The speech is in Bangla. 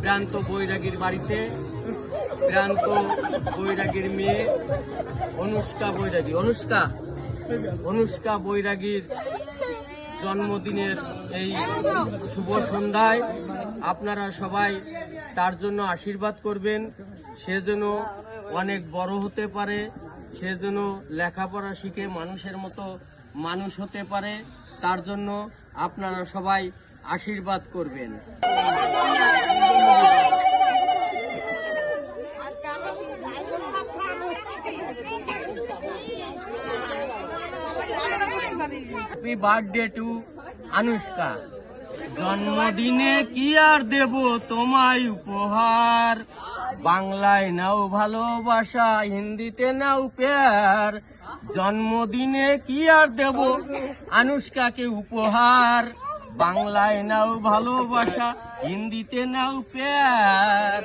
প্রান্ত বৈরাগীর বাড়িতে প্রান্ত বৈরাগীর মেয়ে অনুষ্কা বৈরাগী অনুষ্কা বৈরাগীর জন্মদিনের এই শুভ সন্ধ্যায় আপনারা সবাই তার জন্য আশীর্বাদ করবেন। সে যেন অনেক বড় হতে পারে, সে যেন লেখাপড়া শিখে মানুষের মতো মানুষ হতে পারে, তার জন্য আপনারা সবাই আশীর্বাদ করবেন। Happy birthday to Anushka. জন্মদিনে কি আর দেব তোমায় উপহার, বাংলায় নাও ভালোবাসা, হিন্দিতে নাও প্যার। জন্মদিনে কি আর দেব অনুষ্কাকে উপহার, বাংলায় নাও ভালোবাসা, হিন্দিতে নাও প্যার।